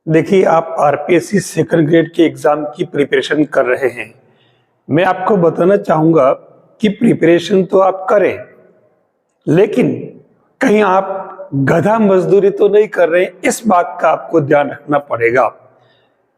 देखिए, आप RPSC second grade के एग्जाम की प्रिपरेशन कर रहे हैं। मैं आपको बताना चाहूंगा कि प्रिपरेशन तो आप करें, लेकिन कहीं आप गधा मजदूरी तो नहीं कर रहे, इस बात का आपको ध्यान रखना पड़ेगा।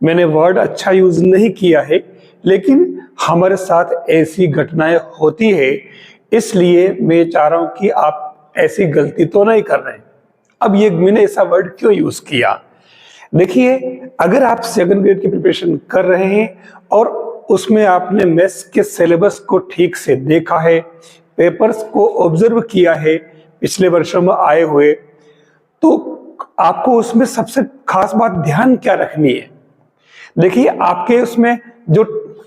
मैंने वर्ड अच्छा यूज नहीं किया है, लेकिन हमारे साथ ऐसी घटनाएं होती है, इसलिए मैं चाह रहा हूं कि आप ऐसी गलती तो नहीं कर रहे। अब ये मैंने ऐसा वर्ड क्यों यूज किया? देखिए, अगर आप सेकंड ग्रेड की प्रिपरेशन कर रहे हैं और उसमें आपने मैथ्स के सिलेबस को ठीक से देखा है, पेपर्स को ऑब्जर्व किया है पिछले वर्षों में आए हुए, तो आपको उसमें सबसे खास बात ध्यान क्या रखनी है? देखिए, आपके उसमें जो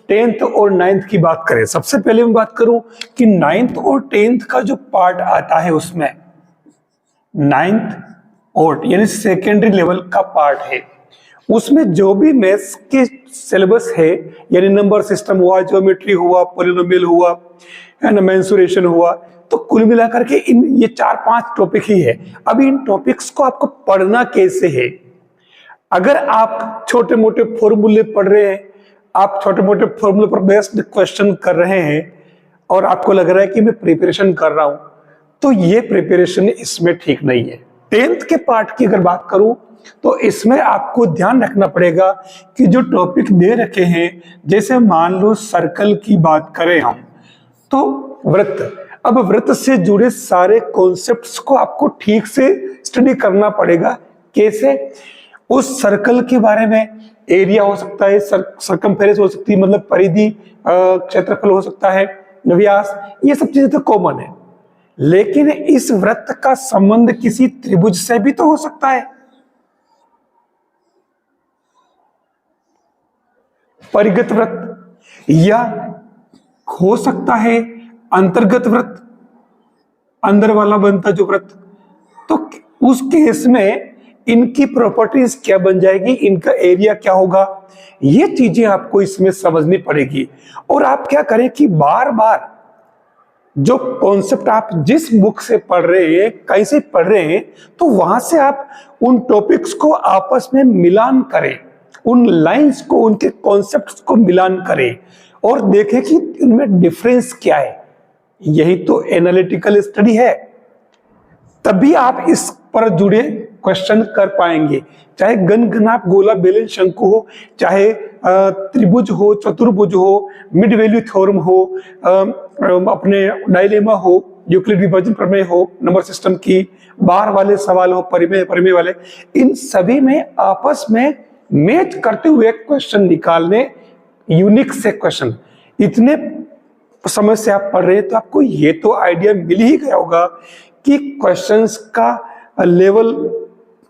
10th और 9th की बात करें, सबसे पहले मैं बात करूं कि 9th और 10th का जो पार्ट आता है, उसमें 9th और यानी सेकेंडरी लेवल का पार्ट है, उसमें जो भी मैथ्स के सिलेबस है, यानी नंबर सिस्टम हुआ, ज्योमेट्री हुआ, पॉलिनोमियल हुआ, है ना, मेंसुरेशन हुआ, तो कुल मिलाकर के इन ये 4-5 टॉपिक ही है। अब इन टॉपिक्स को आपको पढ़ना कैसे है? अगर आप छोटे मोटे फॉर्मूले पढ़ रहे हैं, आप छोटे मोटे फॉर्मूले पर बेस्ड क्वेश्चन कर रहे हैं और आपको लग रहा है कि मैं प्रिपरेशन कर रहा हूं, तो ये प्रिपरेशन इसमें ठीक नहीं है। 10th के पार्ट की अगर बात करूं, तो इसमें आपको ध्यान रखना पड़ेगा कि जो टॉपिक दे रखे हैं, जैसे मान लो सर्कल की बात करें हम, तो वृत्त। अब वृत्त से जुड़े सारे कॉन्सेप्ट्स को आपको ठीक से स्टडी करना पड़ेगा। कैसे? उस सर्कल के बारे में एरिया हो सकता है, सरकमफेरेंस हो सकती है, मतलब परिधि, क्षेत्रफल हो सकता है, व्यास, ये सब चीजें तो कॉमन है, लेकिन इस वृत्त का संबंध किसी त्रिभुज से भी तो हो सकता है। परिगत वृत्त, या हो सकता है अंतर्गत वृत्त, अंदर वाला बनता जो वृत्त। तो उस केस में इनकी प्रॉपर्टीज क्या बन जाएगी, इनका एरिया क्या होगा, ये चीजें आपको इसमें समझनी पड़ेगी। और आप क्या करें कि बार बार जो कॉन्सेप्ट आप जिस बुक से पढ़ रहे हैं, कैसे पढ़ रहे हैं, तो वहां से आप उन टॉपिक्स को आपस में मिलान करें, उन लाइंस को, उनके कॉन्सेप्ट्स को मिलान करें और देखें कि इनमें डिफरेंस क्या है। यही तो एनालिटिकल स्टडी है। तभी आप इस पर जुड़े क्वेश्चन कर पाएंगे, चाहे गणगणाप गोला बेलन शंकु हो, चाहे त्रिभुज हो, चतुर्भुज हो, मिड वैल्यू थ्योरम हो, अपने डायलेमा हो, यूक्लिड विभाजन प्रमेय हो, नंबर सिस्टम की बाहर वाले सवाल हो, परिमेय वाले, इन सभी में आपस में मैच करते हुए क्वेश्चन निकालने, यूनिक से क्वेश्चन। इतने समय से आप पढ़ रहे हैं तो आपको ये तो आइडिया मिल ही गया होगा कि क्वेश्चंस का लेवल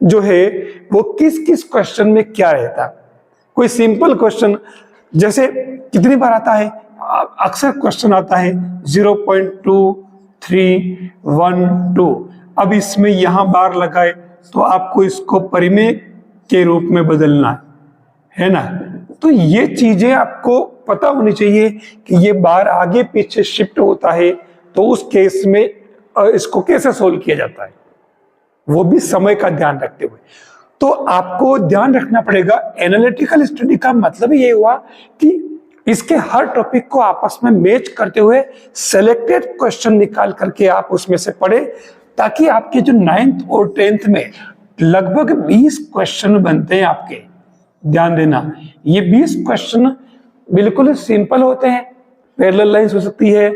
जो है वो किस किस क्वेश्चन में क्या रहता। कोई सिंपल क्वेश्चन जैसे कितनी बार आता है, अक्सर क्वेश्चन आता है 0.2312। अब इसमें यहां बार लगाए तो आपको इसको परिमेय के रूप में बदलना है ना। तो ये चीजें आपको पता होनी चाहिए कि ये बार आगे पीछे शिफ्ट होता है, तो उस केस में इसको कैसे सोल्व किया जाता है, वो भी समय का ध्यान रखते हुए। तो आपको ध्यान रखना पड़ेगा। एनालिटिकल स्टडी का मतलब ये हुआ कि इसके हर टॉपिक को आपस में मैच करते हुए सेलेक्टेड क्वेश्चन निकाल करके आप उसमें से पढ़े, ताकि आपके जो 9th और 10th में लगभग 20 क्वेश्चन बनते हैं आपके। ध्यान देना, ये 20 क्वेश्चन बिल्कुल सिंपल होते हैं। पैरेलल लाइंस हो सकती है,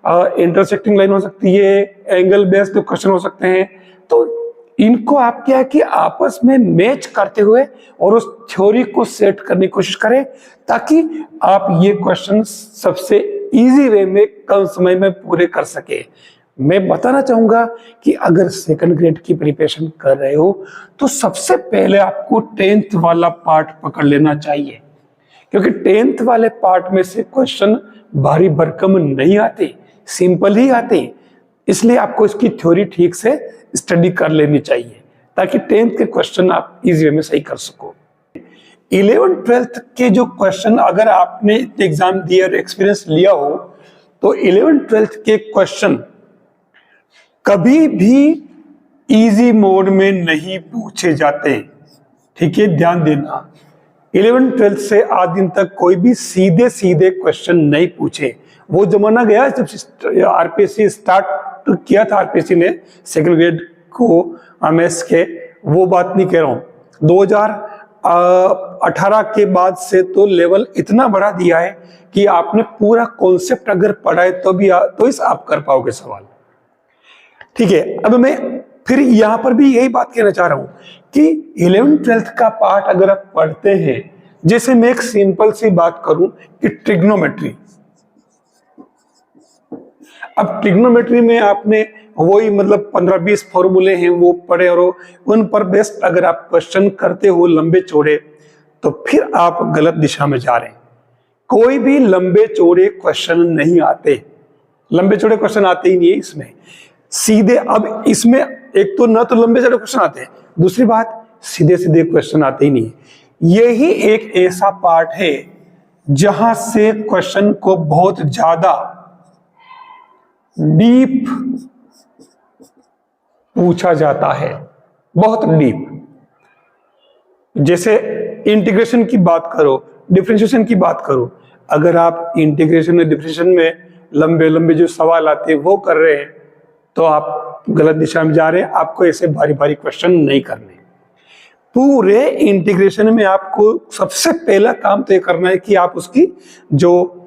इंटरसेक्टिंग लाइन हो सकती है, एंगल बेस्ड क्वेश्चन हो सकते हैं। तो इनको आप क्या है कि आपस में मैच करते हुए और उस थ्योरी को सेट करने की कोशिश करें, ताकि आप ये क्वेश्चन सबसे इजी वे में कम समय में पूरे कर सके। मैं बताना चाहूंगा कि अगर सेकंड ग्रेड की प्रिपरेशन कर रहे हो तो सबसे पहले आपको 10th वाला पार्ट पकड़ लेना चाहिए, क्योंकि 10th वाले पार्ट में से क्वेश्चन भारी भरकम नहीं आते, सिंपल ही आते। इसलिए आपको इसकी थ्योरी ठीक से स्टडी कर लेनी चाहिए, ताकि 10th के क्वेश्चन आप इजी वे में सही कर सको। 11th 12th के जो क्वेश्चन, अगर आपने एग्जाम दिया और एक्सपीरियंस लिया हो, तो 11th 12th के क्वेश्चन कभी भी इजी मोड में नहीं पूछे जाते। ठीक है, ध्यान देना, 11th 12th से आज दिन तक कोई भी सीधे सीधे क्वेश्चन नहीं पूछे। वो जमाना गया जब आरपीएससी स्टार्ट किया था, आरपीएससी ने सेकंड ग्रेड को एमएस के, वो बात नहीं कह रहा हूँ। 2018 के बाद से तो लेवल इतना बढ़ा दिया है कि आपने पूरा कॉन्सेप्ट अगर पढ़ा है तो भी तो इस आप कर पाओगे सवाल। ठीक है, अब मैं फिर यहां पर भी यही बात कहना चाह रहा हूं कि 11th 12th का पार्ट अगर आप पढ़ते हैं, जैसे मैं एक सिंपल सी बात करूं कि ट्रिग्नोमेट्री, अब ट्रिग्नोमेट्री में आपने वही मतलब 15-20 फॉर्मूले हैं वो पढ़े और उन पर बेस्ड अगर आप क्वेश्चन करते हो लंबे चौड़े, तो फिर आप गलत दिशा में जा रहे हैं। कोई भी लंबे चौड़े क्वेश्चन नहीं आते, लंबे चौड़े क्वेश्चन आते ही नहीं है इसमें सीधे। अब इसमें एक तो न तो लंबे चौड़े क्वेश्चन आते हैं, दूसरी बात सीधे सीधे क्वेश्चन आते ही नहीं है। यही एक ऐसा पार्ट है जहां से क्वेश्चन को बहुत ज्यादा डीप पूछा जाता है, बहुत डीप। जैसे इंटीग्रेशन की बात करो, डिफरेंशिएशन की बात करो, अगर आप इंटीग्रेशन और डिफरेंशिएशन में लंबे लंबे जो सवाल आते हैं वो कर रहे हैं तो आप गलत दिशा में जा रहे हैं। आपको ऐसे भारी भारी क्वेश्चन नहीं करने। पूरे इंटीग्रेशन में आपको सबसे पहला काम तो ये करना है कि आप उसकी जो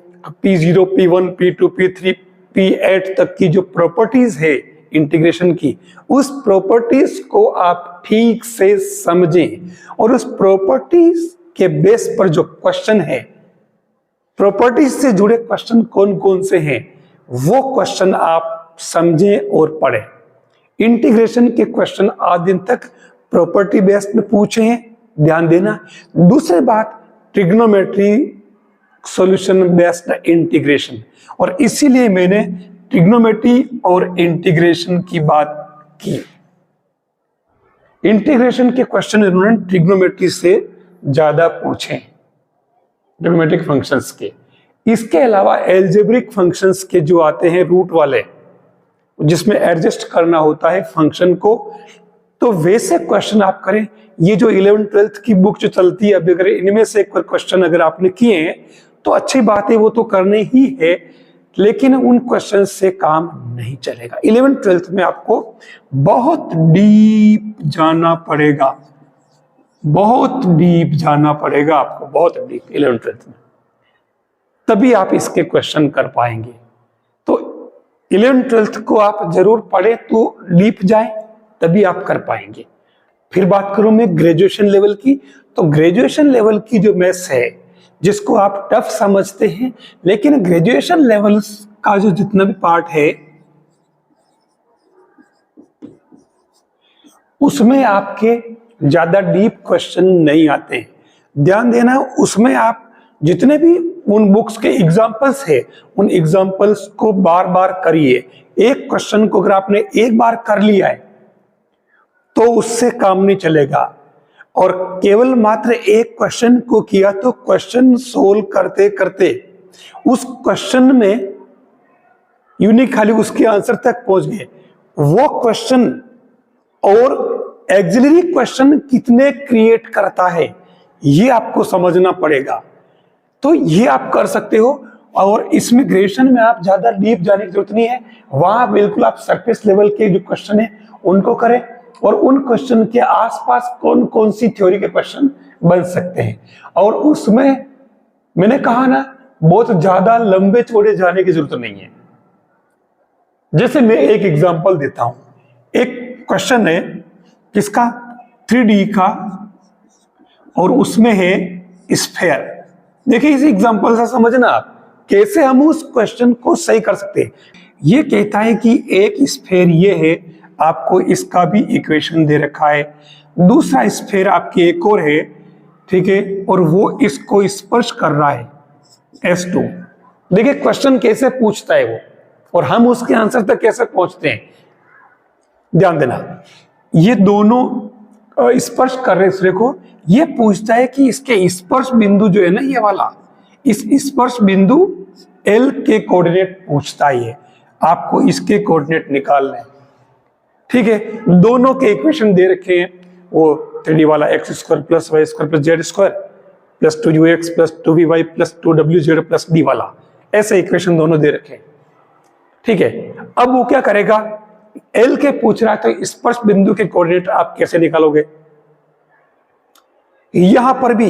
P0, P1, P2, P3, P8 तक की जो प्रॉपर्टीज है इंटीग्रेशन की, उस प्रॉपर्टीज को आप ठीक से समझें और उस प्रॉपर्टीज के बेस पर जो क्वेश्चन है, प्रॉपर्टीज से जुड़े क्वेश्चन कौन कौन से हैं वो क्वेश्चन आप समझें और पढ़ें। इंटीग्रेशन के क्वेश्चन आज दिन तक प्रॉपर्टी बेस्ड में पूछे हैं, ध्यान देना। दूसरी बात, ट्रिग्नोमेट्री सॉल्यूशन बेस्ड इंटीग्रेशन, और इसीलिए मैंने ट्रिग्नोमेट्री और इंटीग्रेशन की बात की। इंटीग्रेशन के क्वेश्चन इन्होंने ट्रिग्नोमेट्री से ज्यादा पूछे, ट्रिग्नोमेट्रिक फंक्शंस के। इसके अलावा एल्जेब्रिक फंक्शंस के जो आते हैं रूट वाले, जिसमें एडजस्ट करना होता है फंक्शन को, तो वैसे क्वेश्चन आप करें। ये जो 11th 12th की बुक जो चलती है, अभी अगर इनमें से एक क्वेश्चन अगर आपने किए हैं तो अच्छी बात है, वो तो करने ही है, लेकिन उन क्वेश्चन से काम नहीं चलेगा। 11th 12th में आपको बहुत डीप जाना पड़ेगा, बहुत डीप जाना पड़ेगा आपको, बहुत डीप 11th 12th में, तभी आप इसके क्वेश्चन कर पाएंगे। तो 11th 12th को आप जरूर पढ़े, तो डीप जाए तभी आप कर पाएंगे। फिर बात करूं मैं ग्रेजुएशन लेवल की, तो ग्रेजुएशन लेवल की जो मैथ्स है जिसको आप टफ समझते हैं, लेकिन ग्रेजुएशन लेवल का जो जितना भी पार्ट है उसमें आपके ज्यादा डीप क्वेश्चन नहीं आते। ध्यान देना, उसमें आप जितने भी उन बुक्स के एग्जाम्पल्स है उन एग्जाम्पल्स को बार बार करिए। एक क्वेश्चन को अगर आपने एक बार कर लिया है तो उससे काम नहीं चलेगा, और केवल मात्र एक क्वेश्चन को किया तो क्वेश्चन सोल्व करते करते उस क्वेश्चन में यूनिक खाली उसके आंसर तक पहुंच गए, वो क्वेश्चन और एक्सिलरी क्वेश्चन कितने क्रिएट करता है ये आपको समझना पड़ेगा। तो ये आप कर सकते हो, और इसमें ग्रेजुएशन में आप ज्यादा डीप जाने की जरूरत नहीं है। वहां बिल्कुल आप सरफेस लेवल के जो क्वेश्चन है उनको करें, और उन क्वेश्चन के आसपास कौन कौन सी थ्योरी के क्वेश्चन बन सकते हैं, और उसमें मैंने कहा ना बहुत ज्यादा लंबे चौड़े जाने की जरूरत नहीं है। जैसे मैं एक एग्जांपल देता हूं, एक क्वेश्चन है किसका 3D का, और उसमें है स्फेयर। देखिए इस एग्जांपल से समझना आप कैसे हम उस क्वेश्चन को सही कर सकते हैं। ये कहता है कि एक स्फेयर ये है, आपको इसका भी इक्वेशन दे रखा है। दूसरा स्फेयर आपकी एक और है, ठीक है, और वो इसको स्पर्श कर रहा है S2। देखिए क्वेश्चन कैसे पूछता है वो, और हम उसके आंसर तक कैसे पहुंचते हैं। ध्यान देना, ये दोनों स्पर्श कर रहे दूसरे को। ये पूछता है कि इसके स्पर्श बिंदु जो है ना ये वाला, इस स्पर्श बिंदु L के कोऑर्डिनेट पूछता है, आपको इसके कोऑर्डिनेट निकालने हैं। ठीक है, दोनों के इक्वेशन दे रखे हैं, वो 3D वाला x square plus Y square plus Z square plus 2ux plus 2vy plus 2wz plus d वाला, ऐसे इक्वेशन दोनों दे रखे हैं। ठीक है, अब वो क्या करेगा, L के पूछ रहा है तो स्पर्श बिंदु के कोऑर्डिनेट आप कैसे निकालोगे। यहां पर भी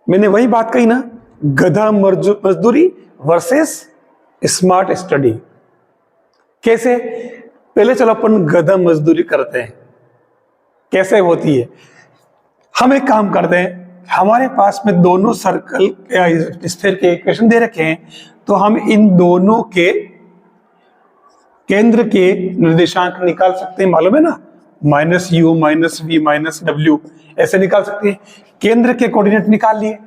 मैंने वही बात कही ना, गधा मजदूरी वर्सेस स्मार्ट स्टडी। कैसे, पहले चलो अपन गधा मजदूरी करते हैं, कैसे होती है। हम एक काम करते हैं, हमारे पास में दोनों सर्कल या स्फीयर के इक्वेशन दे रखे हैं, तो हम इन दोनों के केंद्र के निर्देशांक निकाल सकते हैं, मालूम है ना, -u -v -w ऐसे निकाल सकते हैं। केंद्र के कोऑर्डिनेट निकाल लिए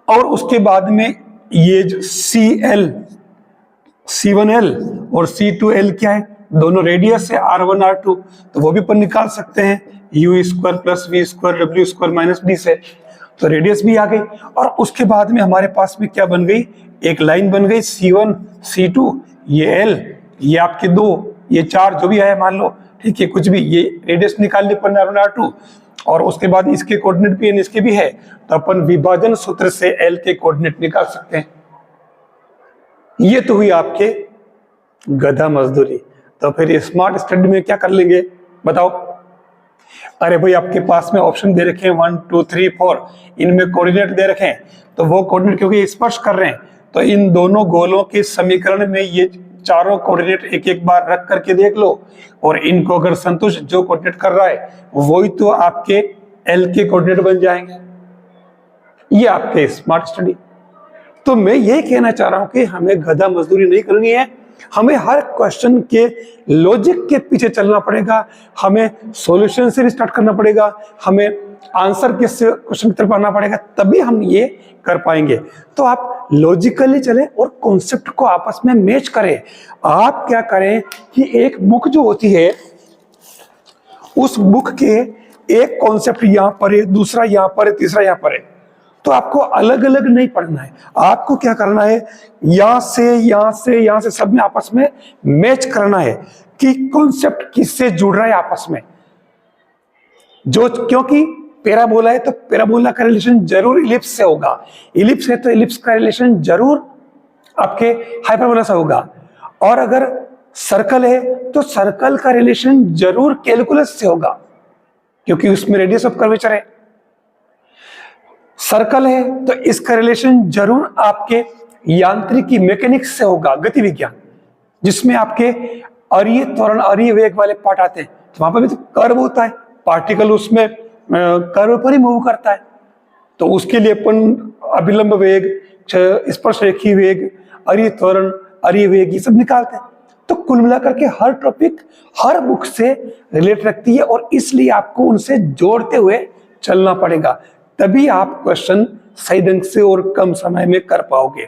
और उसके बाद में ये जो CL C1L और C2L क्या है, दोनों रेडियस है R1 R2, तो वो भी अपन निकाल सकते हैं, u square plus v square w square minus d से, तो रेडियस भी आ गई। और उसके बाद में हमारे पास में क्या बन गई, एक लाइन बन गई C1 C2, ये L, ये आपके 2, ये 4 जो भी आया मान लो, ठीक है, कुछ भी, ये रेडियस निकाल ली अपन R1 R2, और उसके बाद इसके कोऑर्डिनेट भी इसके भी है, तो अपन विभाजन सूत्र से L के कोऑर्डिनेट निकाल सकते हैं। ये तो हुई आपके गधा मजदूरी। तो फिर स्मार्ट स्टडी में क्या कर लेंगे बताओ। अरे भाई आपके पास में ऑप्शन दे रखे हैं 1 2 3 4, इनमें कोऑर्डिनेट दे रखे हैं, तो वो कोऑर्डिनेट क्योंकि स्पर्श कर रहे हैं, तो इन दोनों गोलों के समीकरण में ये चारों कोऑर्डिनेट एक एक बार रख करके देख लो, और इनको अगर संतुष्ट जो कोऑर्डिनेट कर रहा है वही तो आपके L के कोऑर्डिनेट बन जाएंगे। ये आपके स्मार्ट स्टडी। तो मैं ये कहना चाह रहा हूं कि हमें गधा मजदूरी नहीं करनी है, हमें हर क्वेश्चन के लॉजिक के पीछे चलना पड़ेगा, हमें सॉल्यूशन से भी स्टार्ट करना पड़ेगा, हमें आंसर के क्वेश्चन की तरफ आना पड़ेगा, तभी हम ये कर पाएंगे। तो आप लॉजिकली चलें और कॉन्सेप्ट को आपस में मैच करें। आप क्या करें कि एक बुक जो होती है, उस बुक के एक कॉन्सेप्ट यहां पर है, दूसरा यहां पर है, तीसरा यहां पर है, तो आपको अलग अलग नहीं पढ़ना है। आपको क्या करना है, यहां से यहां से यहां से सब में आपस में मैच करना है कि कॉन्सेप्ट किससे जुड़ रहा है आपस में। जो क्योंकि पैराबोला है तो पैराबोला का रिलेशन जरूर इलिप्स से होगा, इलिप्स है तो इलिप्स का रिलेशन जरूर आपके हाइपरबोला से होगा, और अगर सर्कल है तो सर्कल का रिलेशन जरूर कैलकुलस से होगा, क्योंकि उसमें रेडियस ऑफ कर्वेचर है। सर्कल है तो इसका रिलेशन जरूर आपके यांत्रिकी मैकेनिक्स से होगा, गति विज्ञान, जिसमें आपके अरीय त्वरण अरीय वेग वाले पार्ट आते हैं, तो वहां पर भी तो कर्व होता है, पार्टिकल उसमें कर्व पर ही मूव करता है, तो उसके लिए अपन अभिलंब वेग, स्पर्श रेखी वेग, अरीय त्वरण, अरीय वेग, ये सब निकालते हैं। तो कुल मिलाकर के हर टॉपिक हर बुक से रिलेट रखती है, और इसलिए आपको उनसे जोड़ते हुए चलना पड़ेगा, तभी आप क्वेश्चन सही ढंग से और कम समय में कर पाओगे।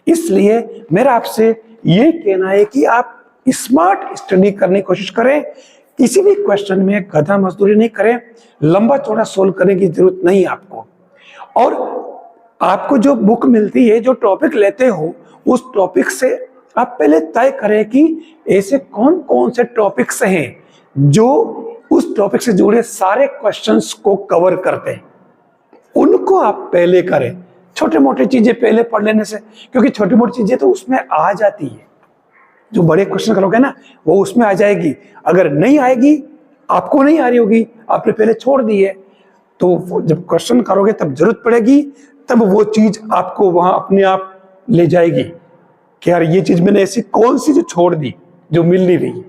इसलिए मेरा आपसे ये कहना है कि आप स्मार्ट स्टडी करने की कोशिश करें, किसी भी क्वेश्चन में गधा मजदूरी नहीं करें, लंबा चौड़ा सोल्व करने की जरूरत नहीं है आपको। और आपको जो बुक मिलती है, जो टॉपिक लेते हो, उस टॉपिक से आप पहले तय करें कि ऐसे कौन कौन से टॉपिक्स हैं जो उस टॉपिक से जुड़े सारे क्वेश्चंस को कवर करते हैं, उनको आप पहले करें। छोटे मोटे चीजें पहले पढ़ लेने से, क्योंकि छोटी मोटी चीजें तो उसमें आ जाती है, जो बड़े क्वेश्चन करोगे ना वो उसमें आ जाएगी। अगर नहीं आएगी, आपको नहीं आ रही होगी, आपने पहले छोड़ दी है, तो जब क्वेश्चन करोगे तब जरूरत पड़ेगी, तब वो चीज आपको वहां अपने आप ले जाएगी कि यार ये चीज मैंने ऐसी कौन सी जो छोड़ दी जो मिल नहीं रही,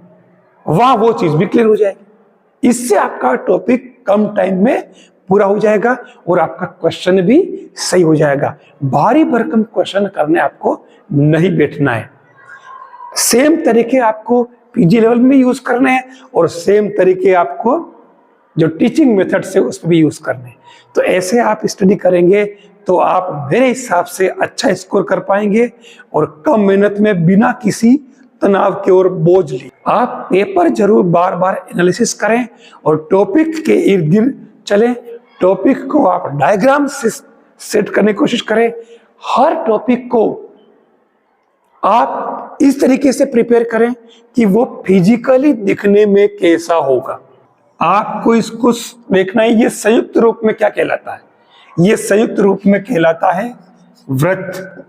वहां वो चीज भी क्लियर हो जाएगी। इससे आपका टॉपिक कम टाइम में पूरा हो जाएगा और आपका क्वेश्चन भी सही हो जाएगा। भारी भरकम क्वेश्चन करने आपको नहीं बैठना है। सेम तरीके आपको पीजी लेवल में यूज करने हैं, और सेम तरीके आपको जो टीचिंग मेथड से उस पर भी यूज करने हैं। तो ऐसे आप स्टडी करेंगे तो आप मेरे हिसाब से अच्छा स्कोर कर पाएंगे, और कम मेहनत में बिना किसी तनाव के और बोझ ली आप पेपर जरूर बार बार एनालिसिस करें और टॉपिक के इर्द गिर्द चलें। टॉपिक को आप डायग्राम से सेट करने की कोशिश करें। हर टॉपिक को आप इस तरीके से प्रिपेयर करें कि वो फिजिकली दिखने में कैसा होगा। आपको इसको देखना है, ये संयुक्त रूप में क्या कहलाता है? ये संयुक्त रूप में कहलाता है वृत्त।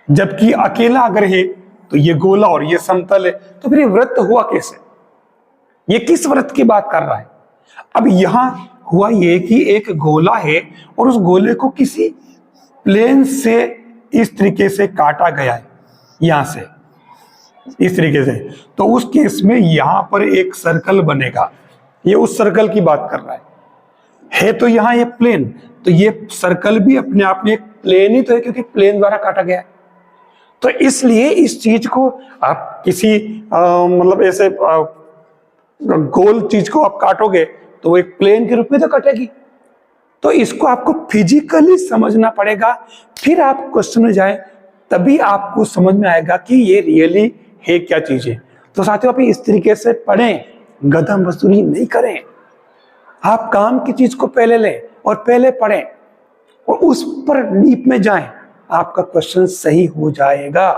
जबकि अकेला अगर है तो ये गोला और ये समतल है, तो फिर ये वृत्त हुआ कैसे? ये किस वृत्त की बात कर रहा है? अब यहां हुआ ये कि एक गोला है और उस गोले को किसी प्लेन से इस तरीके से काटा गया है, यहां से इस तरीके से, तो उस केस में यहां पर एक सर्कल बनेगा। ये उस सर्कल की बात कर रहा है तो यहां ये प्लेन, तो ये सर्कल भी अपने आप में एक प्लेन ही तो है, क्योंकि प्लेन द्वारा काटा गया है। तो इसलिए इस चीज को आप किसी मतलब ऐसे गोल चीज को आप काटोगे तो वो एक प्लेन के रूप में तो कटेगी। तो इसको आपको फिजिकली समझना पड़ेगा, फिर आप क्वेश्चन में जाए तभी आपको समझ में आएगा कि ये रियली है क्या चीज है। तो साथियों, आप इस तरीके से पढ़ें, गधा मजदूरी नहीं करें। आप काम की चीज को पहले लें और पहले पढ़ें और उस पर डीप में जाएं, आपका क्वेश्चन सही हो जाएगा।